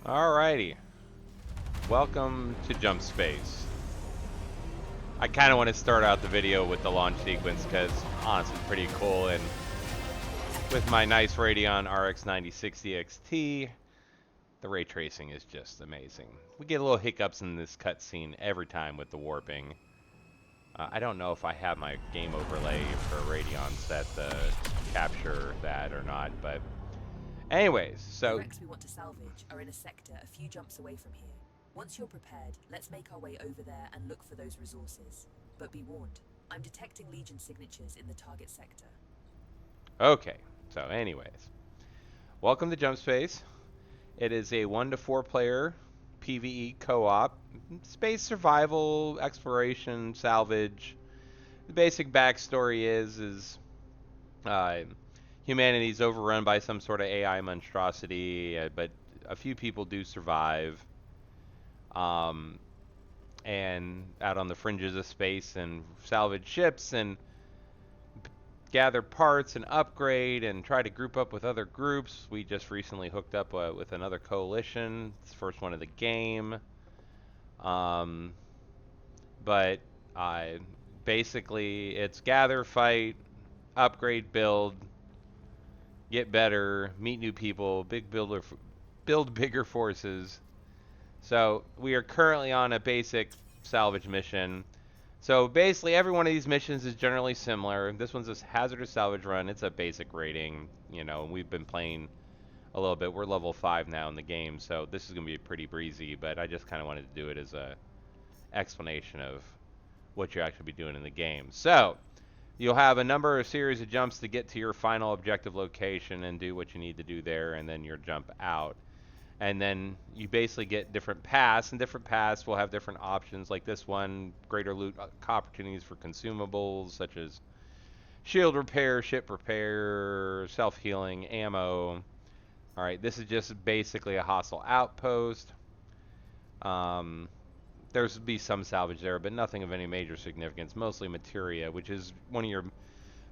Alrighty, welcome to Jump Space. I kind of want to start out the video with the launch sequence because honestly it's pretty cool, and with my nice Radeon RX 9060 XT, the ray tracing is just amazing. We get little hiccups in this cutscene every time with the warping. I don't know if I have my game overlay for Radeon set to capture that or not, but anyways, so The wrecks we want to salvage are in a sector a few jumps away from here. Once you're prepared, let's make our way over there and look for those resources. But be warned, I'm detecting Legion signatures in the target sector. okay, so anyways, welcome to Jump Space. It is a 1 to 4 player PvE co-op, space survival, exploration, salvage. The basic backstory is humanity's overrun by some sort of AI monstrosity, but a few people do survive. And out on the fringes of space and salvage ships and gather parts and upgrade and try to group up with other groups. We just recently hooked up with another coalition. It's the first one of the game. But basically it's gather, fight, upgrade, build, get better, meet new people, build bigger forces. So we are currently on a basic salvage mission. So basically every one of these missions is generally similar. This one's a hazardous salvage run. It's a basic rating, you know, we've been playing a little bit. We're level 5 now in the game, so this is going to be pretty breezy, but I just kind of wanted to do it as a explanation of what you actually be doing in the game. So you'll have a number of series of jumps to get to your final objective location and do what you need to do there, and then your jump out. And then you basically get different paths, and different paths will have different options. Like this one, greater loot opportunities for consumables such as shield repair, ship repair, self-healing, ammo. All right, this is just basically a hostile outpost. There's be some salvage there, but nothing of any major significance. Mostly materia, which is one of your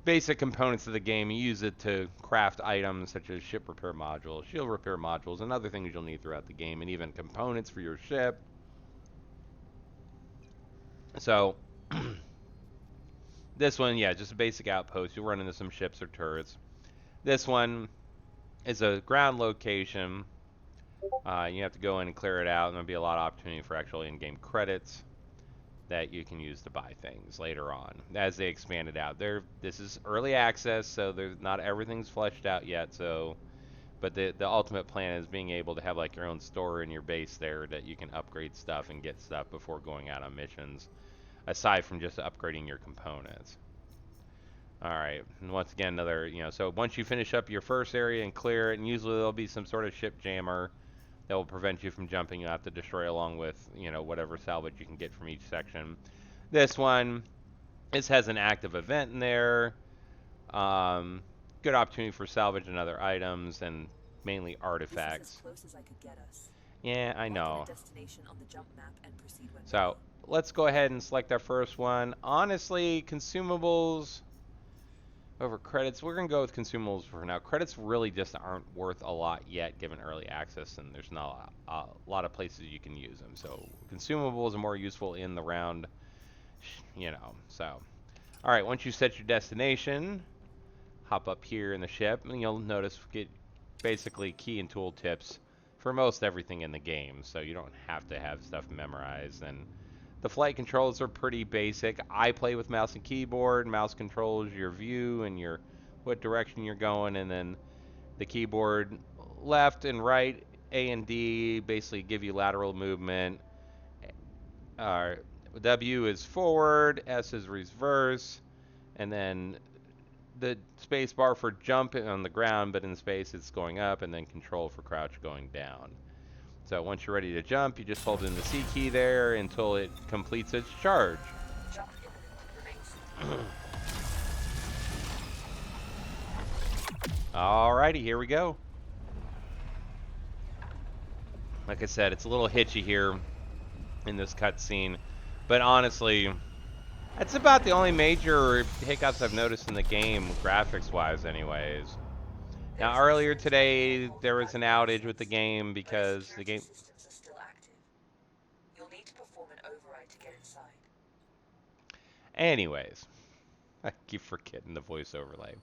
basic components of the game. You use it to craft items such as ship repair modules, shield repair modules, and other things you'll need throughout the game, and even components for your ship. So this one, yeah, just a basic outpost. You'll run into some ships or turrets. This one is a ground location. You have to go in and clear it out, and there'll be a lot of opportunity for actual in-game credits that you can use to buy things later on as they expand it out. This is early access, so not everything's fleshed out yet. So, but the ultimate plan is being able to have like your own store in your base there that you can upgrade stuff and get stuff before going out on missions, aside from just upgrading your components. All right, and once again, another, so once you finish up your first area and clear it, and usually there'll be some sort of ship jammer that will prevent you from jumping. You'll have to destroy along with, whatever salvage you can get from each section. This has an active event in there. Good opportunity for salvage and other items, and mainly artifacts. This is as close as I could get us. Yeah, I know. Destination on the jump map and proceed when so let's go ahead and select our first one. Honestly, consumables over credits. We're going to go with consumables for now. Credits really just aren't worth a lot yet given early access, and there's not a lot of places you can use them. So consumables are more useful in the round, So, all right, once you set your destination, hop up here in the ship, and you'll notice get basically key and tool tips for most everything in the game. So you don't have to have stuff memorized, and the flight controls are pretty basic. I play with mouse and keyboard. Mouse controls your view and what direction you're going, and then the keyboard left and right, A and D basically give you lateral movement. W is forward, S is reverse, and then the space bar for jump on the ground, but in space it's going up, and then control for crouch going down. So once you're ready to jump, you just hold in the C key there until it completes its charge. Alrighty, here we go. Like I said, it's a little hitchy here in this cutscene, but honestly, that's about the only major hiccups I've noticed in the game, graphics-wise anyways. Now, earlier today, there was an outage with the game because the game... systems are still active. You'll need to perform an override to get inside. Anyways, I keep forgetting the voice overlay.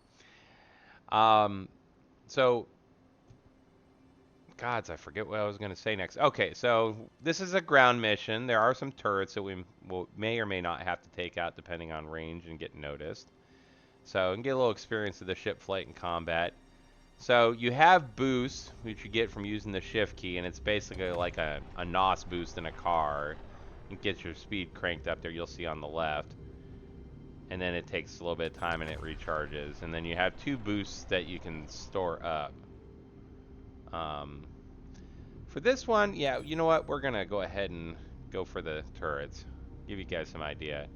So, gods, I forget what I was going to say next. Okay, so this is a ground mission. There are some turrets that we may or may not have to take out depending on range and get noticed. So, and get a little experience of the ship flight and combat. So you have boost, which you get from using the shift key, and it's basically like a NOS boost in a car. It gets your speed cranked up there, you'll see on the left. And then it takes a little bit of time and it recharges. And then you have 2 boosts that you can store up. For this one, yeah, you know what? We're going to go ahead and go for the turrets. Give you guys some idea.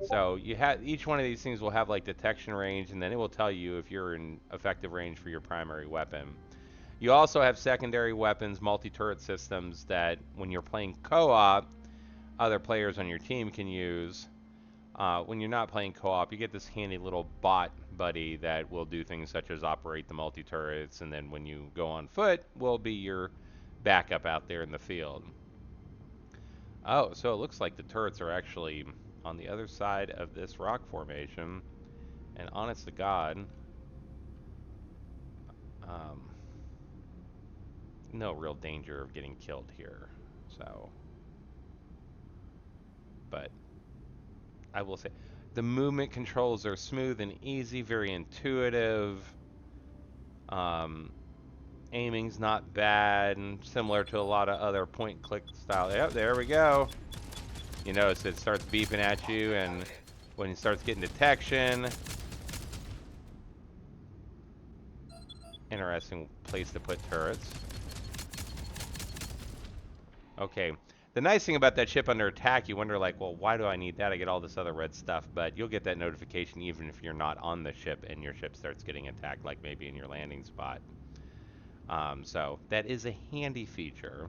So you have each one of these things will have like detection range, and then it will tell you if you're in effective range for your primary weapon. You also have secondary weapons, multi-turret systems that when you're playing co-op, other players on your team can use. When you're not playing co-op, you get this handy little bot buddy that will do things such as operate the multi-turrets, and then when you go on foot, will be your backup out there in the field. Oh, so it looks like the turrets are actually on the other side of this rock formation, and honest to God, no real danger of getting killed here. So, but I will say the movement controls are smooth and easy, very intuitive. Aiming's not bad, and similar to a lot of other point-click style. Yep, there we go. You notice it starts beeping at you, and when it starts getting detection, interesting place to put turrets. Okay, the nice thing about that ship under attack, you wonder like, well, why do I need that? I get all this other red stuff, but you'll get that notification even if you're not on the ship and your ship starts getting attacked, like maybe in your landing spot. So that is a handy feature.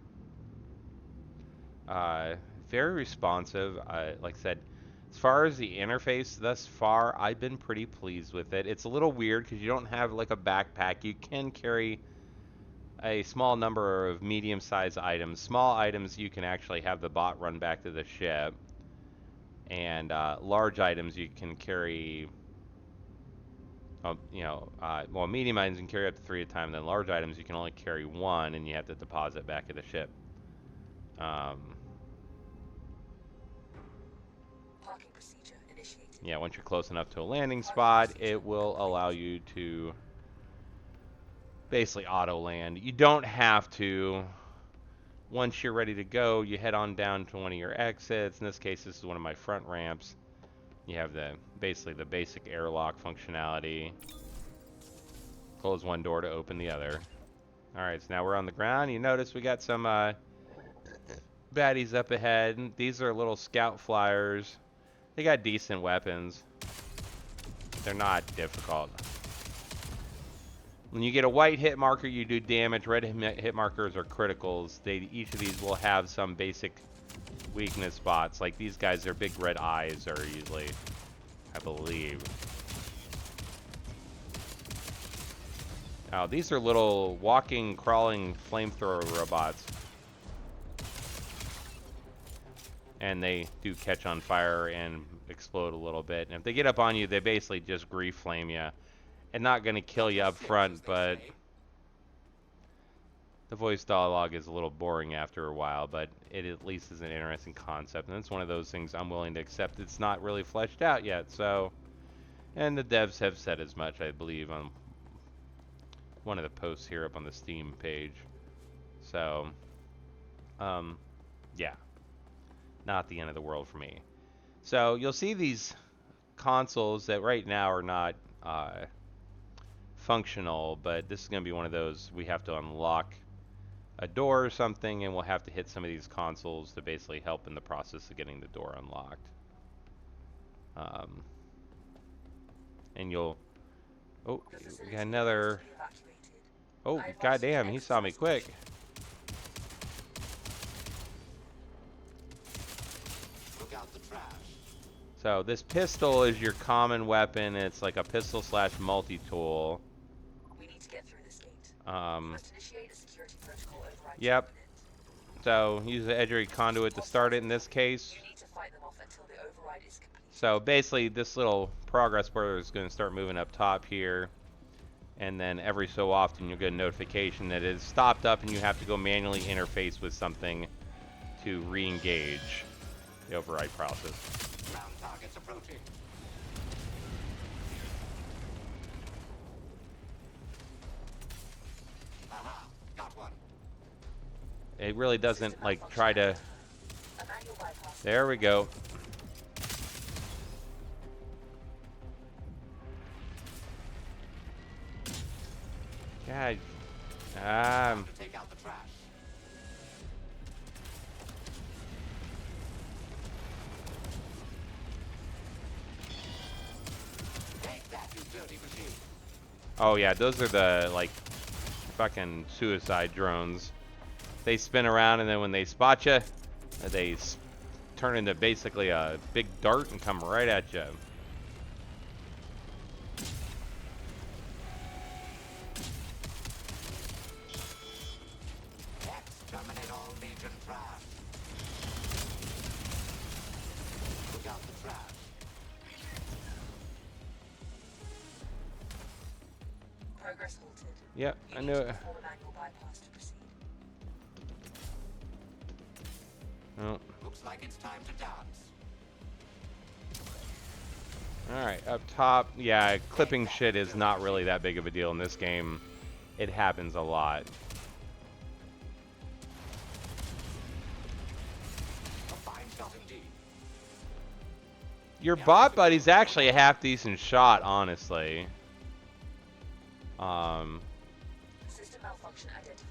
Very responsive. Like I said, as far as the interface thus far, I've been pretty pleased with it. It's a little weird because you don't have like a backpack. You can carry a small number of medium-sized items. Small items you can actually have the bot run back to the ship, and large items you can carry. Well, medium items you can carry up to 3 at a time. Then large items you can only carry 1, and you have to deposit back at the ship. Parking procedure initiated. Yeah, once you're close enough to a landing spot, it will allow you to basically auto land. You don't have to. Once you're ready to go, you head on down to one of your exits. In this case, this is one of my front ramps. You have basically the basic airlock functionality. Close one door to open the other. Alright, so now we're on the ground. You notice we got some baddies up ahead. These are little scout flyers. They got decent weapons. They're not difficult. When you get a white hit marker, you do damage. Red hit markers are criticals. Each of these will have some basic weakness spots. Like these guys, their big red eyes are usually, I believe. Now, these are little walking, crawling flamethrower robots. And they do catch on fire and explode a little bit. And if they get up on you, they basically just grief flame you. And not going to kill you up front, but the voice dialogue is a little boring after a while, but it at least is an interesting concept. And it's one of those things I'm willing to accept. It's not really fleshed out yet, so. And the devs have said as much, I believe, on one of the posts here up on the Steam page. So, yeah. Not the end of the world for me. So you'll see these consoles that right now are not functional, but this is going to be one of those we have to unlock a door or something, and we'll have to hit some of these consoles to basically help in the process of getting the door unlocked. And you'll... Oh, we got another... Oh, goddamn, he saw me quick. So this pistol is your common weapon. It's like a pistol slash multi-tool. Must initiate a security protocol override. Yep. So use the edgery conduit to start it in this case. You need to fight them off until the override is complete. So basically this little progress bar is going to start moving up top here. And then every so often you'll get a notification that it's stopped up and you have to go manually interface with something to re-engage the override process. Ground targets approaching. Aha, got one. It really doesn't like try to... A manual bypass. There we go. God. Take out the trash. Take that, you dirty machine. Oh yeah, those are the like fucking suicide drones. They spin around and then when they spot you, they turn into basically a big dart and come right at you. Exterminate all Legion trash. Look out the trash. Progress halted. Yep, You I need knew to it. perform a manual bypass to proceed. Oh. Looks like it's time to dance. Alright, up top. Yeah, clipping shit is not really that big of a deal in this game. It happens a lot. A fine shot indeed. Your bot buddy's actually a half decent shot, honestly. System malfunction identified.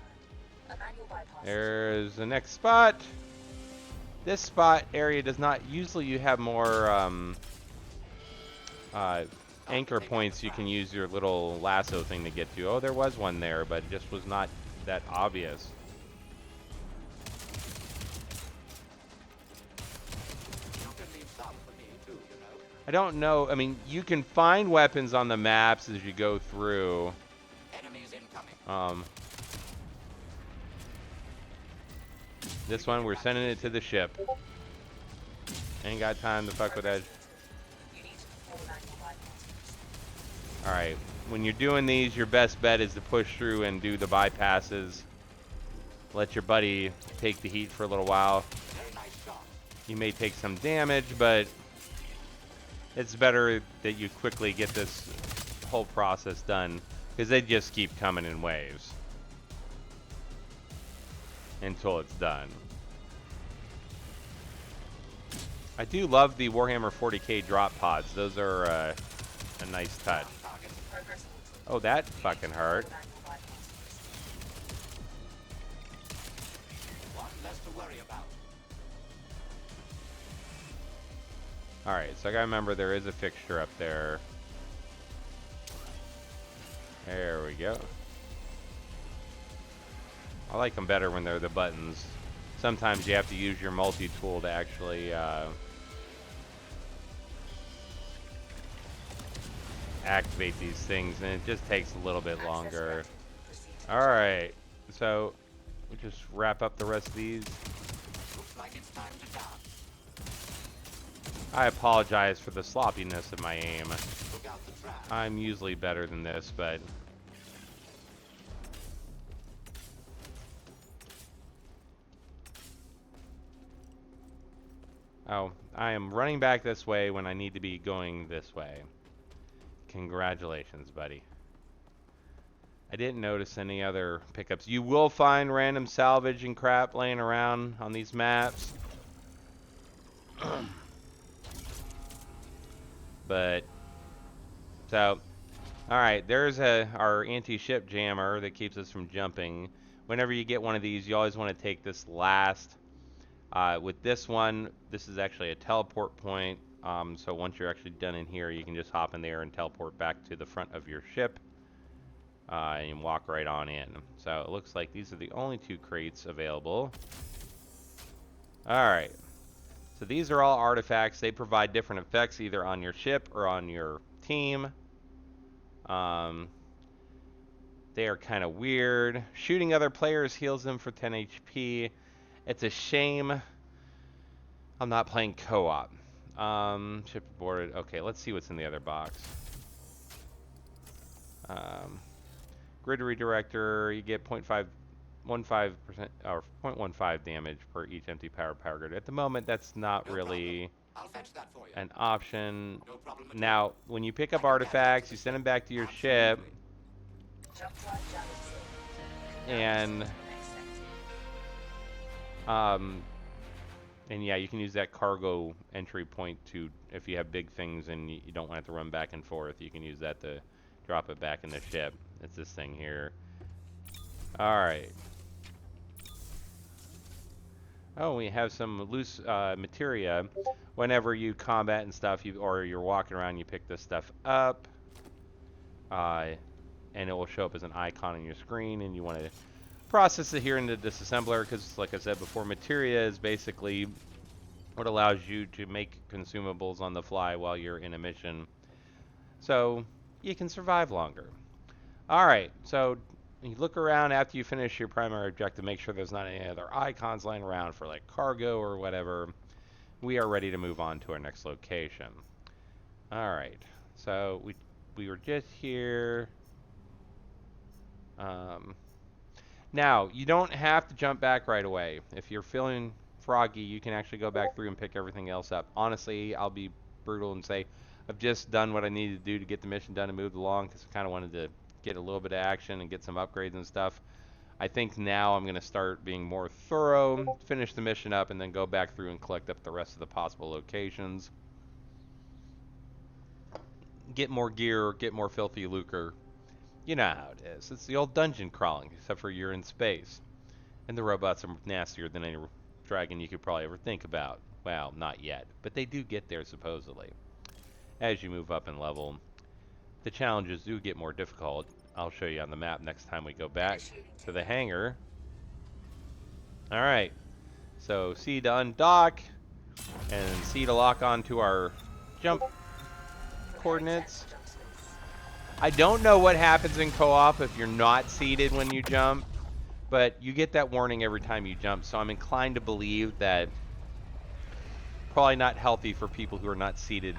A manual bypass. There's the next spot. This spot area does not usually you have more anchor points you can use your little lasso thing to get to. Oh, there was one there, but it just was not that obvious. You can leave some for me too, you know. I don't know. I mean, you can find weapons on the maps as you go through. Enemies incoming. This one, we're sending it to the ship. Ain't got time to fuck with that. You need to perform a manual bypass to proceed. Alright, when you're doing these, your best bet is to push through and do the bypasses. Let your buddy take the heat for a little while. Very nice shot. You may take some damage, but it's better that you quickly get this whole process done, because they just keep coming in waves until it's done. I do love the Warhammer 40k drop pods. Those are a nice touch. Target. Progress halted. Oh, that fucking hurt. Manual bypass to proceed. One less to worry about. Alright, so I gotta remember there is a fixture up there. There we go. I like them better when they're the buttons. Sometimes you have to use your multi-tool to actually activate these things, and it just takes a little bit longer. Proceed to Alright, so we'll just wrap up the rest of these. Looks like it's time to dance. I apologize for the sloppiness of my aim. Look out the trash. I'm usually better than this, but... Oh, I am running back this way when I need to be going this way. Congratulations, buddy. I didn't notice any other pickups. You will find random salvage and crap laying around on these maps. But, so, alright, there's our anti-ship jammer that keeps us from jumping. Whenever you get one of these, you always want to take this last. With this one, this is actually a teleport point. So once you're actually done in here, you can just hop in there and teleport back to the front of your ship. And walk right on in. So it looks like these are the only two crates available. Alright. So these are all artifacts. They provide different effects either on your ship or on your team. They are kind of weird. Shooting other players heals them for 10 HP. It's a shame I'm not playing co-op. Ship aborted. Okay, let's see what's in the other box. Grid redirector. You get 0.15% or 0.15 damage per each empty power grid. At the moment, that's not really I'll fetch that for you. an option. No problem at all. Now, when you pick up artifacts, you send them back to your ship, Jump drive damage zone. and Next sector. and yeah, you can use that cargo entry point to, if you have big things and you don't want to run back and forth, you can use that to drop it back in the ship. It's this thing here. All right. Oh, we have some loose materia. Whenever you combat and stuff, or you're walking around, you pick this stuff up, and it will show up as an icon on your screen, and you want to process it here in the disassembler, because like I said before, materia is basically what allows you to make consumables on the fly while you're in a mission, so you can survive longer. All right, so you look around after you finish your primary objective, make sure there's not any other icons lying around for like cargo or whatever. We are ready to move on to our next location. All right, so we were just here. Now, you don't have to jump back right away. If you're feeling froggy, you can actually go back through and pick everything else up. Honestly, I'll be brutal and say I've just done what I needed to do to get the mission done and moved along, because I kind of wanted to get a little bit of action and get some upgrades and stuff. I think now I'm going to start being more thorough, finish the mission up, and then go back through and collect up the rest of the possible locations. Get more gear, get more filthy lucre. You know how it is. It's the old dungeon crawling, except for you're in space. And the robots are nastier than any dragon you could probably ever think about. Well, not yet, but they do get there supposedly. As you move up in level, the challenges do get more difficult. I'll show you on the map next time we go back to the hangar. Alright, so C to undock, and C to lock onto our jump coordinates. I don't know what happens in co-op if you're not seated when you jump, but you get that warning every time you jump, so I'm inclined to believe that probably not healthy for people who are not seated,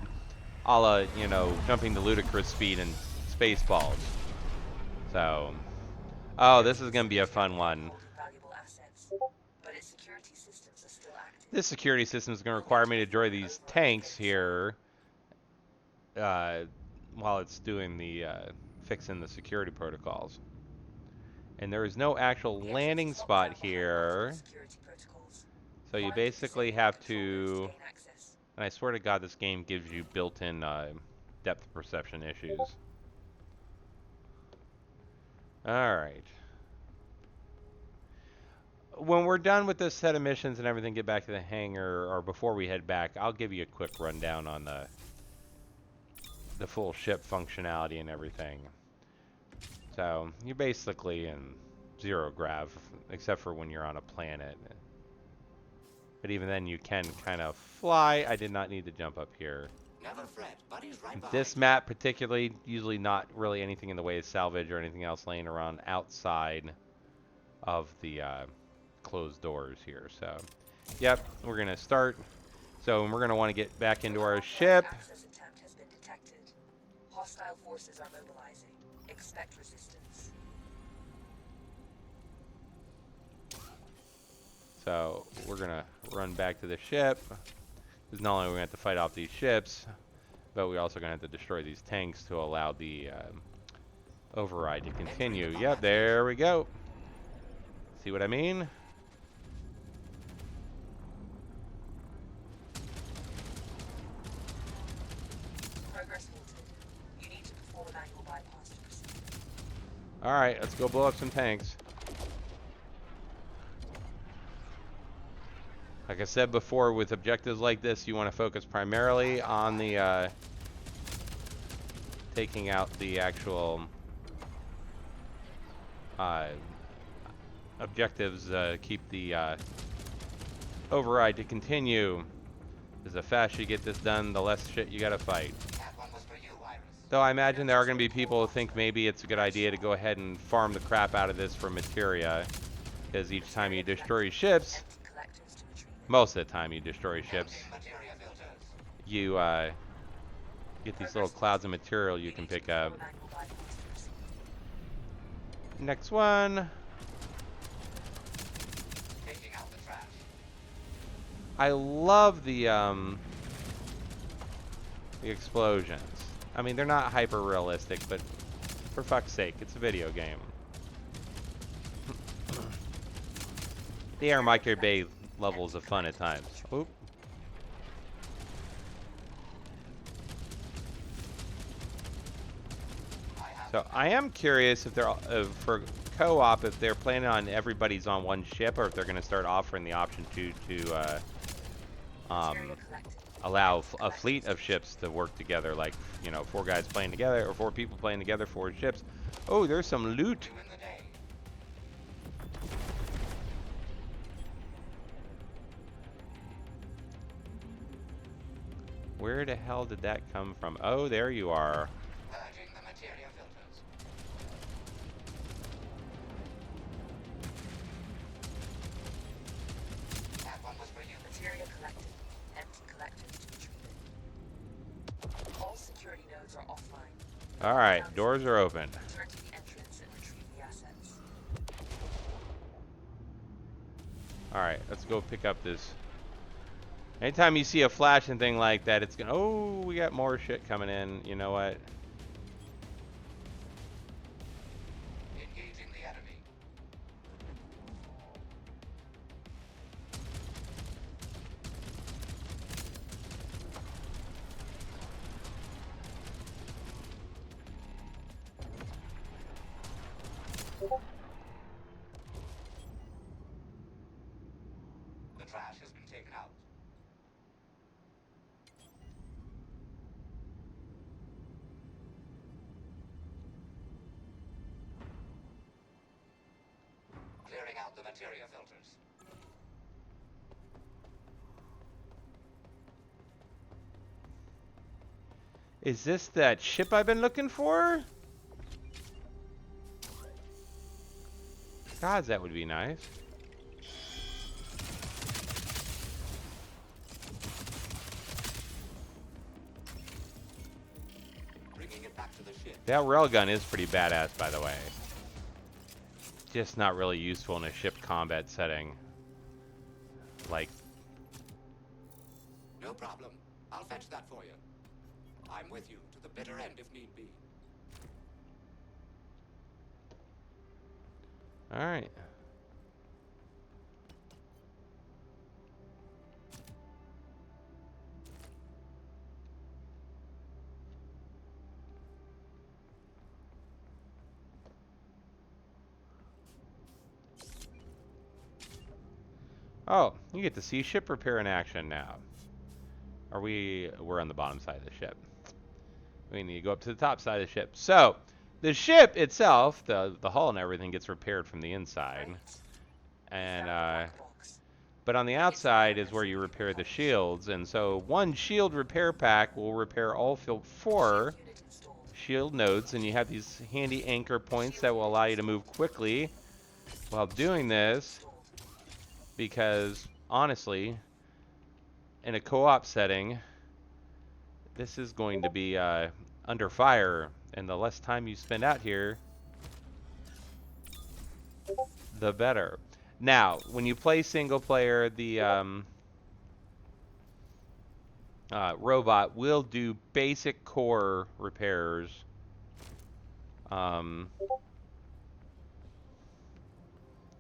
a la, you know, jumping to ludicrous speed and Spaceballs. So, oh, this is going to be a fun one. Valuable assets, but its security systems are still active. This security system is going to require me to destroy these tanks here while it's doing the fixing the security protocols. And there is no actual landing spot here, so you basically have to, and I swear to God this game gives you built-in depth perception issues. Alright. When we're done with this set of missions and everything, get back to the hangar, or before we head back, I'll give you a quick rundown on the full ship functionality and everything. So, you're basically in zero grav, except for when you're on a planet. But even then, you can kind of fly. I did not need to jump up here. Never fret, buddy's right behind This map particularly, usually not really anything in the way of salvage or anything else laying around outside of the closed doors here. So, yep, we're going to start. So, we're going to want to get back into our ship. Access attempt has been detected. Hostile forces are mobilizing. Expect resistance. So, we're going to run back to the ship. Because not only are we going to have to fight off these ships, but we're also going to have to destroy these tanks to allow the override to continue. Yep, there we go. See what I mean? Progress halted. You need to perform a manual bypass to proceed. Alright, let's go blow up some tanks. Like I said before, with objectives like this, you want to focus primarily on the taking out the actual objectives. Keep the override to continue. Because the faster you get this done, the less shit you gotta fight. That one was for you, Iris. Though I imagine there are going to be people who think maybe it's a good idea to go ahead and farm the crap out of this for materia, because each time you destroy ships, most of the time you destroy ships, you get these little clouds of material you can pick up. Next one. I love the explosions. I mean, they're not hyper realistic, but for fuck's sake, it's a video game. The air micro bay levels of fun at times. Oop. So I am curious if they're for co-op, if they're planning on everybody's on one ship, or if they're going to start offering the option to allow a fleet of ships to work together, like, you know, 4 guys playing together, or 4 people playing together, 4 ships. Oh, there's some loot. Where the hell did that come from? Oh, there you are. Alright, doors are open. Alright, let's go pick up this. Anytime you see a flashing thing like that, it's gonna... Oh, we got more shit coming in. You know what? Engaging the enemy. The trash has been taken out. Clearing out the materia filters. Is this that ship I've been looking for? Gods, that would be nice. Bringing it back to the ship. That railgun is pretty badass, by the way. Just not really useful in a ship combat setting. Like... No problem. I'll fetch that for you. I'm with you to the bitter end if need be. Alright. Oh, you get to see ship repair in action now. We're on the bottom side of the ship. We need to go up to the top side of the ship. So, the ship itself, the hull and everything gets repaired from the inside. And, but on the outside is where you repair the shields. And so, one shield repair pack will repair all 4 shield nodes. And you have these handy anchor points that will allow you to move quickly while doing this. Because, honestly, in a co-op setting, this is going to be under fire, and the less time you spend out here, the better. Now, when you play single player, the robot will do basic core repairs. To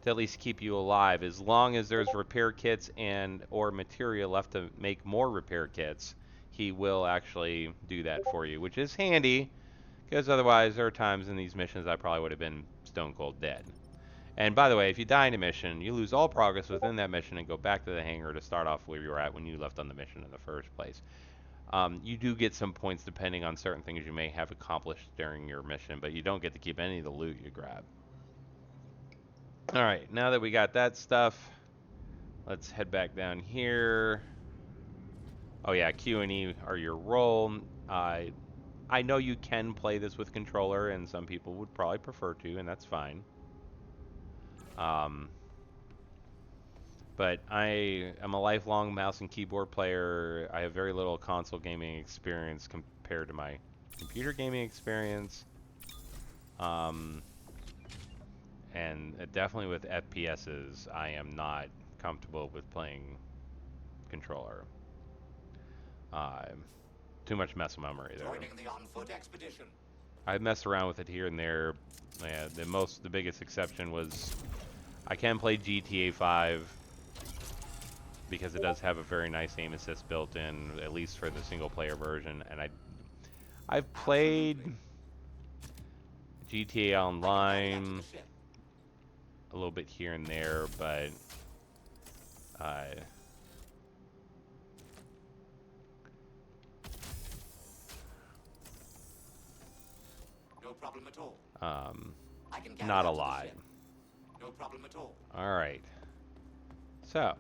at least keep you alive, as long as there's repair kits and or material left to make more repair kits, he will actually do that for you, which is handy, because otherwise there are times in these missions I probably would have been stone cold dead. And by the way, if you die in a mission, you lose all progress within that mission and go back to the hangar to start off where you were at when you left on the mission in the first place. You do get some points depending on certain things you may have accomplished during your mission, but you don't get to keep any of the loot you grab. Alright, now that we got that stuff, let's head back down here. Oh yeah, Q and E are your role. I know you can play this with controller, and some people would probably prefer to, and that's fine. But I am a lifelong mouse and keyboard player. I have very little console gaming experience compared to my computer gaming experience. And definitely with FPSs, I am not comfortable with playing controller. Too much muscle memory there. Joining the on-foot expedition. I've messed around with it here and there. Yeah, the biggest exception was I can play GTA 5 because it does have a very nice aim assist built in, at least for the single player version. And I've played GTA Online a little bit here and there, but no problem at all. I can get not a out to the lot. ship. No problem at all. All right. So.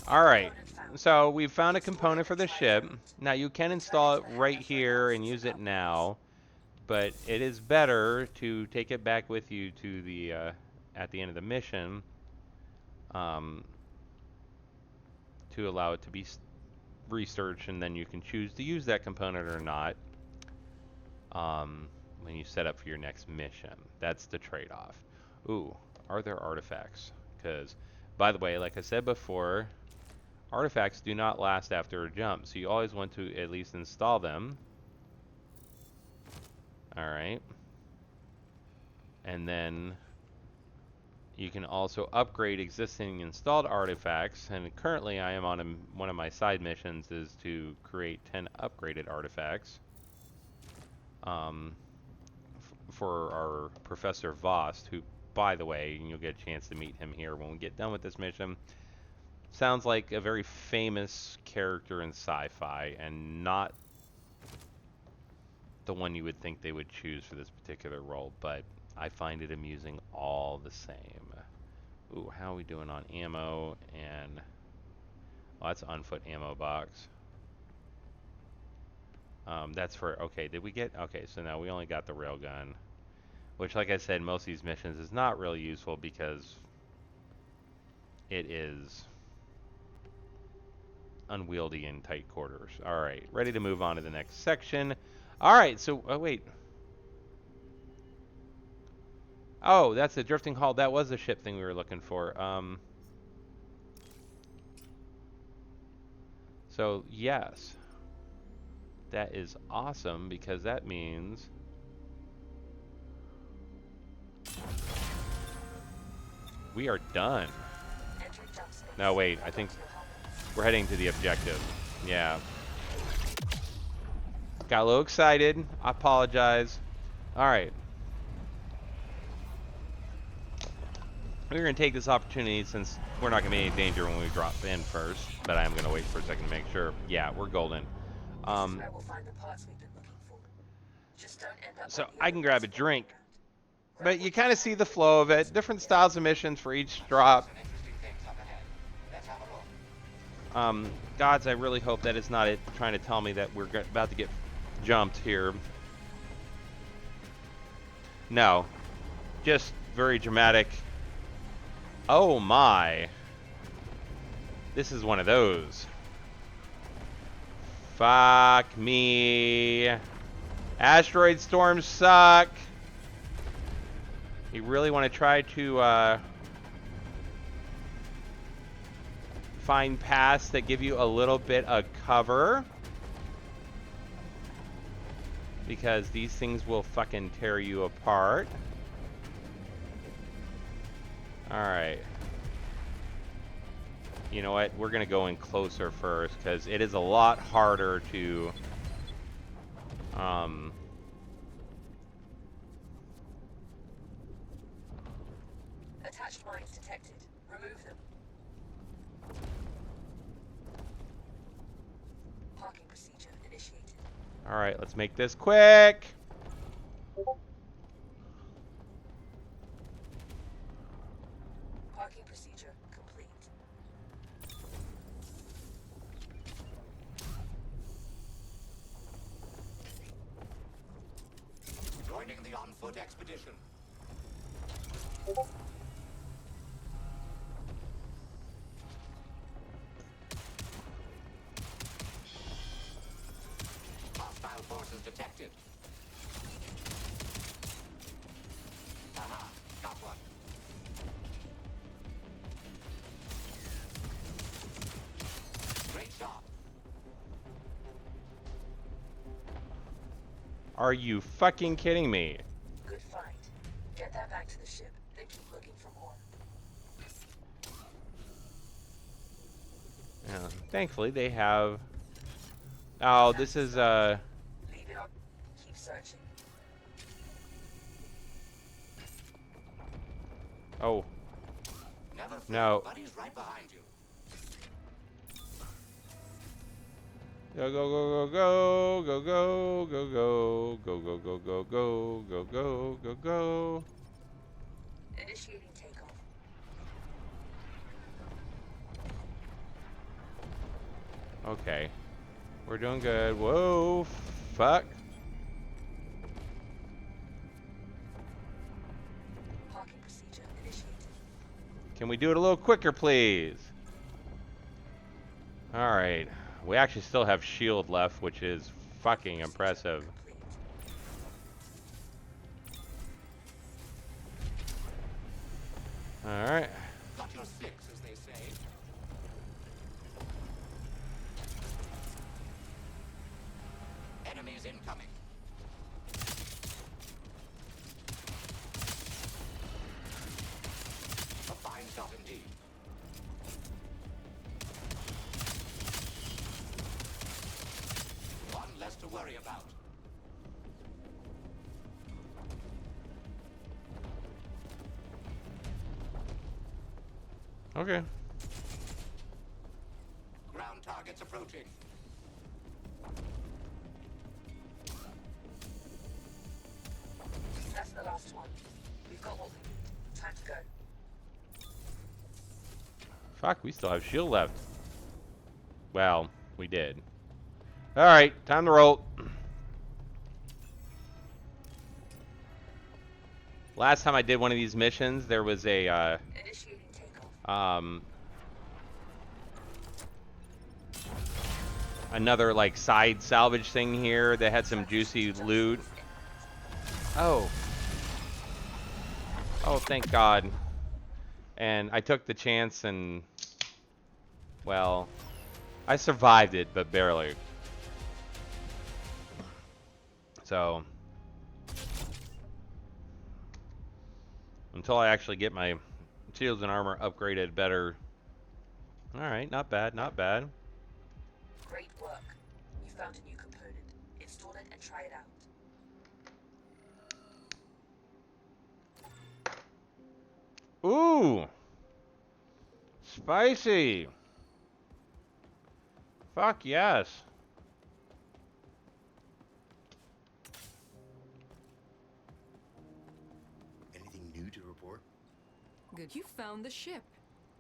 All right. So we've found a component for the ship. Now you can install it right here and use it now, but it is better to take it back with you to the at the end of the mission to allow it to be researched, and then you can choose to use that component or not when you set up for your next mission. That's the trade-off. Ooh, are there artifacts? Because, by the way, like I said before, artifacts do not last after a jump, so you always want to at least install them. Alright. And then you can also upgrade existing installed artifacts, and currently I am on one of my side missions is to create 10 upgraded artifacts for our Professor Vost, who, by the way, and you'll get a chance to meet him here when we get done with this mission, sounds like a very famous character in sci-fi, and not the one you would think they would choose for this particular role, but I find it amusing all the same. Ooh, how are we doing on ammo? And oh, that's an on-foot ammo box. That's for, okay, did we get, okay, so now we only got the railgun, which, like I said, most of these missions is not really useful because it is unwieldy in tight quarters. All right, ready to move on to the next section. All right, so, oh, wait. Oh, that's the drifting hull. That was the ship thing we were looking for. So, yes. That is awesome because that means we are done. No, wait. I think we're heading to the objective. Yeah. Got a little excited. I apologize. All right. We're going to take this opportunity, since we're not going to be in any danger when we drop in first, but I am going to wait for a second to make sure. Yeah, we're golden. So I can grab a drink, but you kind of see the flow of it. Different styles of missions for each drop. Gods, I really hope that it's not it trying to tell me that we're about to get jumped here. No, just very dramatic. Oh my. This is one of those. Fuck me. Asteroid storms suck. You really want to try to find paths that give you a little bit of cover, because these things will fucking tear you apart. Alright. You know what? We're going to go in closer first, because it is a lot harder to... Attached mines detected. Remove them. Parking procedure initiated. Alright, let's make this quick! Parking procedure complete. joining the on-foot expedition. Hostile forces detected. Aha, got one. Great shot. Are you fucking kidding me? Good find. Get that back to the ship, then keep looking for more. Yeah, thankfully they have. Oh, this is Leave it up. Keep searching. Oh Never fear, no. buddy's right behind you. Go go go go go go go go go go go go go go go go. Initiating takeoff. Okay, we're doing good. Whoa, fuck. Parking procedure initiated. Can we do it a little quicker, please? All right, we actually still have shield left, which is fucking impressive. Complete. All right. Got your six, as they say. Enemies incoming. A fine shot indeed. One less to worry about. Okay. Ground targets approaching. That's the last one. We've got what we need. Time to go. Fuck, we still have shield left. Well, we did. All right, time to roll. Last time I did one of these missions, there was a Initiating takeoff. another like side salvage thing here that had some juicy loot. Oh. Oh, thank God. And I took the chance and, well, I survived it, but barely. So, until I actually get my shields and armor upgraded better. Alright, not bad, not bad. Great work. You found a new component. Install it and try it out. Ooh! Spicy! Fuck yes. Anything new to report? Good. You found the ship.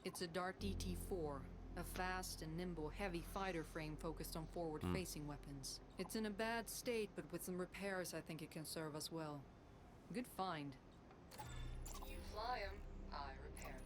It's a Dart DT-4, a fast and nimble heavy fighter frame focused on forward-facing weapons. It's in a bad state, but with some repairs I think it can serve us well. Good find. You fly 'em, I repair them.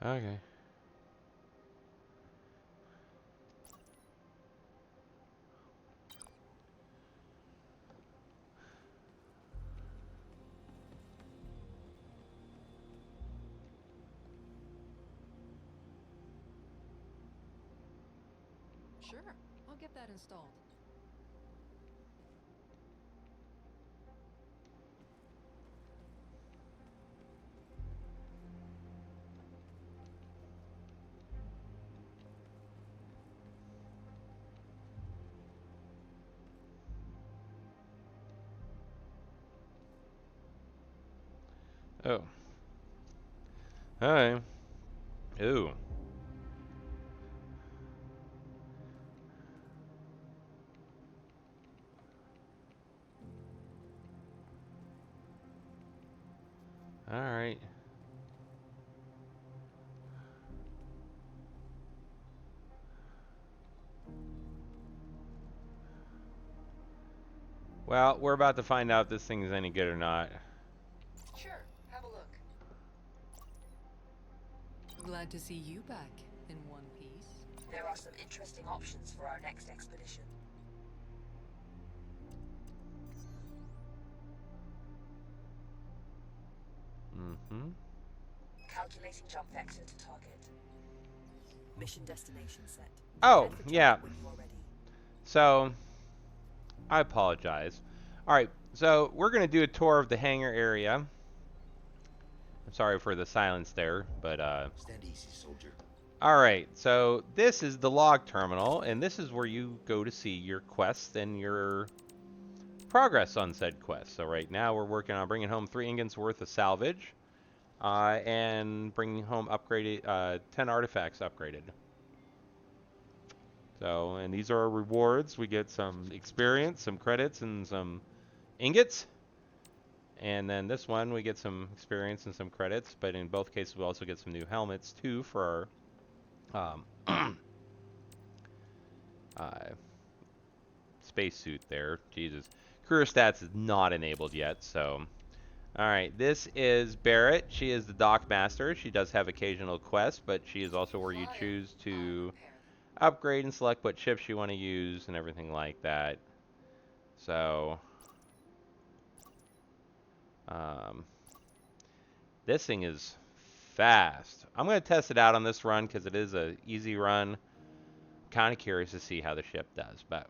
Okay. Sure, I'll get that installed. Oh. Alright. Ooh. Alright. Well, we're about to find out if this thing is any good or not. Sure, have a look. Glad to see you back in one piece. There are some interesting options for our next expedition. Mm-hmm. Calculating jump vector to target. Mission destination set. Oh, Prepare for yeah. jump when you are ready. So, I apologize. Alright, so we're going to do a tour of the hangar area. I'm sorry for the silence there, but Stand easy, soldier. alright, so this is the log terminal, and this is where you go to see your quests and your progress on said quest. So right now we're working on bringing home 3 ingots worth of salvage, and bringing home upgraded 10 artifacts upgraded. So, and these are our rewards. We get some experience, some credits, and some ingots. And then this one we get some experience and some credits, but in both cases we also get some new helmets too for our spacesuit there. Jesus. Career stats is not enabled yet, so. Alright, this is Barrett. She is the dock master. She does have occasional quests, but she is also where you choose to upgrade and select what ships you want to use and everything like that. So, this thing is fast. I'm going to test it out on this run because it is an easy run. Kind of curious to see how the ship does, but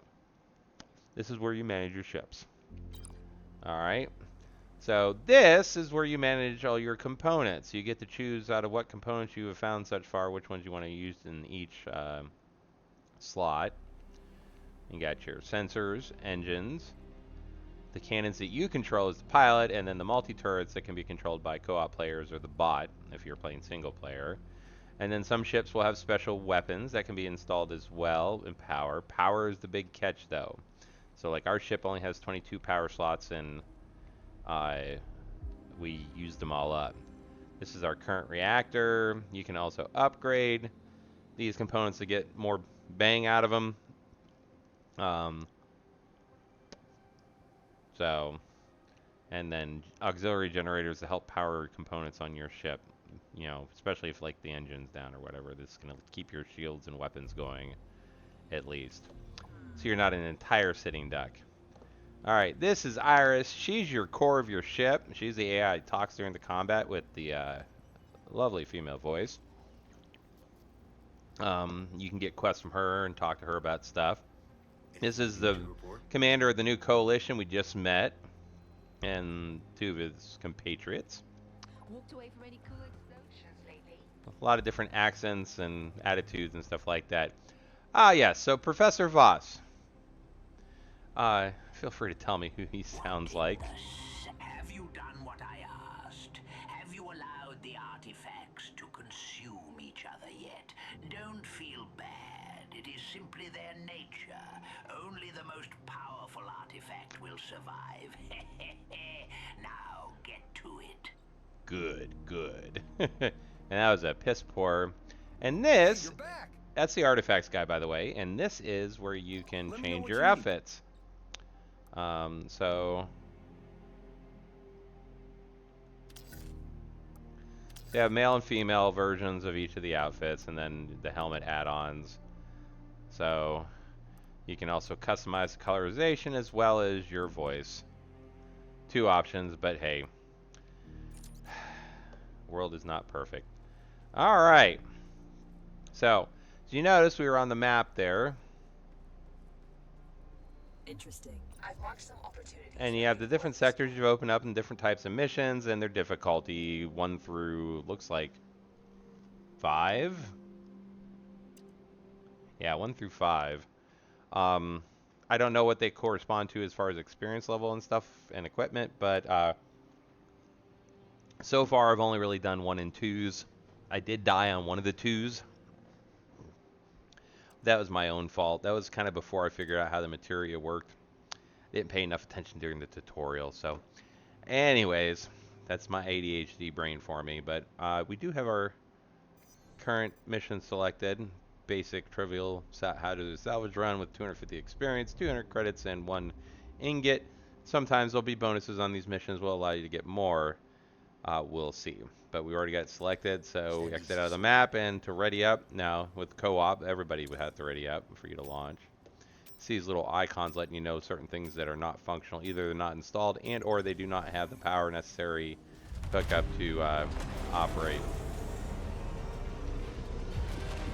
this is where you manage your ships. Alright. So this is where you manage all your components. You get to choose out of what components you have found such far, which ones you want to use in each slot. You got your sensors, engines, the cannons that you control as the pilot, and then the multi-turrets that can be controlled by co-op players or the bot if you're playing single player. And then some ships will have special weapons that can be installed as well in power. Power is the big catch though. So like our ship only has 22 power slots, and we used them all up. This is our current reactor. You can also upgrade these components to get more bang out of them. So, and then auxiliary generators to help power components on your ship. You know, especially if like the engine's down or whatever. This is gonna keep your shields and weapons going, at least. So you're not an entire sitting duck. Alright, this is Iris. She's your core of your ship. She's the AI that talks during the combat with the lovely female voice. You can get quests from her and talk to her about stuff. This is the commander of the new coalition we just met, and 2 of his compatriots. Walked away from any cool exotias lately? A lot of different accents and attitudes and stuff like that. Ah, yes, so Professor Voss. Feel free to tell me who he sounds like. Have you done what I asked? Have you allowed the artifacts to consume each other yet? Don't feel bad. It is simply their nature. Only the most powerful artifact will survive. Now get to it. Good, good. And that was a piss poor. And this, that's the artifacts guy, by the way. And this is where you can change your outfits. So they have male and female versions of each of the outfits, and then the helmet add-ons. So you can also customize the colorization as well as your voice. 2 options, but hey, world is not perfect. All right. So you notice we were on the map there. Interesting. I've marked some opportunities. And you have the different sectors you've opened up and different types of missions and their difficulty 1 through, looks like 5. Yeah, 1 through 5. I don't know what they correspond to as far as experience level and stuff and equipment, but So far, I've only really done 1 and 2s. I did die on one of the 2s. That was my own fault. That was kind of before I figured out how the materia worked. Didn't pay enough attention during the tutorial. So, anyways, that's my ADHD brain for me. But we do have our current mission selected. Basic, trivial, how to do a salvage run with 250 experience, 200 credits, and 1 ingot. Sometimes there'll be bonuses on these missions will allow you to get more. We'll see. But we already got it selected, so we exit out of the map and to ready up. Now, with co-op, everybody would have to ready up for you to launch. See these little icons letting you know certain things that are not functional. Either they're not installed and or they do not have the power necessary hookup to operate.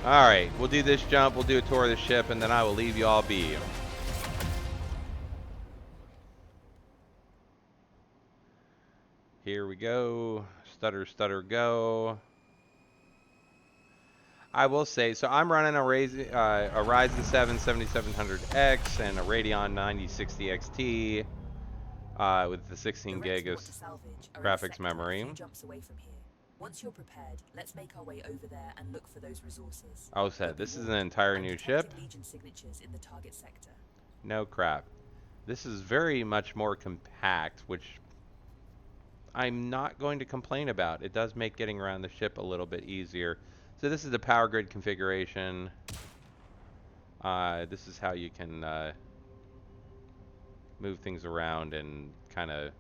Alright, we'll do this jump, we'll do a tour of the ship, and then I will leave you all be. Here we go. Stutter, stutter, go. I will say, so I'm running a Ryzen 7 7700X and a Radeon 9060 XT with the 16 gig of graphics memory. Jumps away from here. Once you're prepared, let's make our way over there and look for those resources. Oh, so this is an entire new ship? Legion signatures in the target sector. No crap. This is very much more compact, which I'm not going to complain about. It does make getting around the ship a little bit easier. So this is the power grid configuration. This is how you can move things around and kind of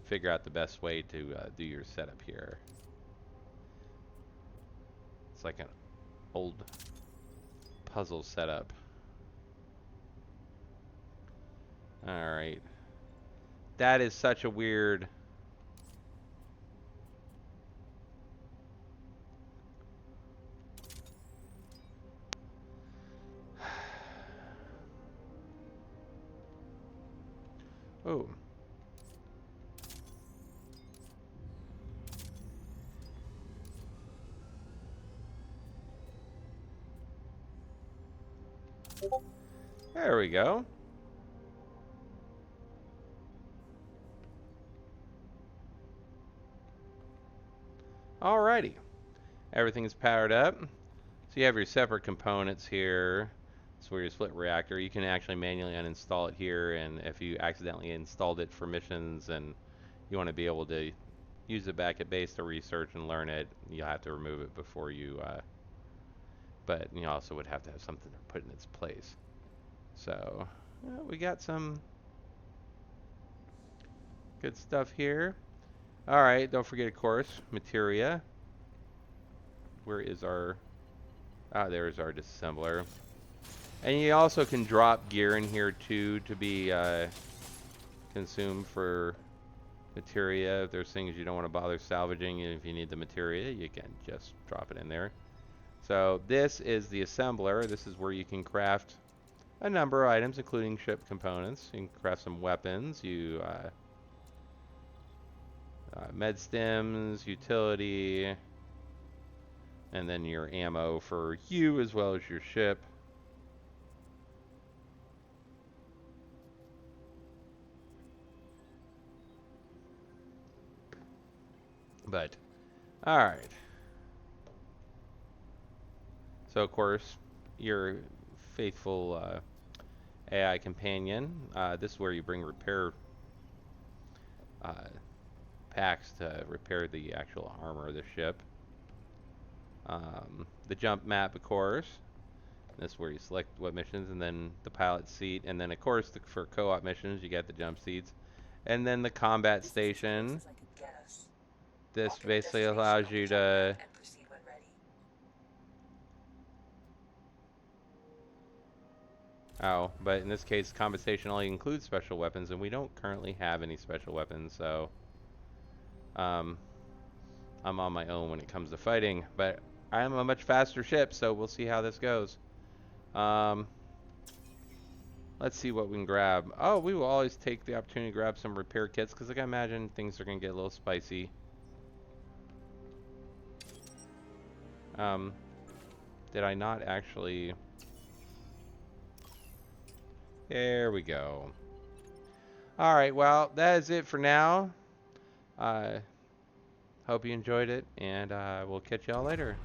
figure out the best way to do your setup here. It's like an old puzzle setup. Alright. That is such a weird... Oh. There we go. Alrighty. Everything's powered up. So you have your separate components here. That's where your split reactor. You can actually manually uninstall it here, and if you accidentally installed it for missions and you want to be able to use it back at base to research and learn it, you'll have to remove it before you but you also would have to have something to put in its place. So we got some good stuff here. Alright, don't forget, of course, materia. Where is our... Ah, there's our disassembler. And you also can drop gear in here too to be consumed for materia. If there's things you don't want to bother salvaging, and if you need the materia, you can just drop it in there. So this is the assembler. This is where you can craft a number of items, including ship components. You can craft some weapons. You med stems, utility, and then your ammo for you as well as your ship. But, alright. So, of course, your faithful AI companion. This is where you bring repair packs to repair the actual armor of the ship. The jump map, of course. This is where you select what missions, and then the pilot seat, and then, of course, for co-op missions, you get the jump seats. And then the combat station. This basically allows you to... Oh, but in this case, combat station only includes special weapons, and we don't currently have any special weapons, so... I'm on my own when it comes to fighting, but I am a much faster ship, so we'll see how this goes. Let's see what we can grab. Oh, we will always take the opportunity to grab some repair kits, because like I imagine things are going to get a little spicy. Did I not actually... There we go. Alright, well, that is it for now. Hope you enjoyed it, and we'll catch y'all later.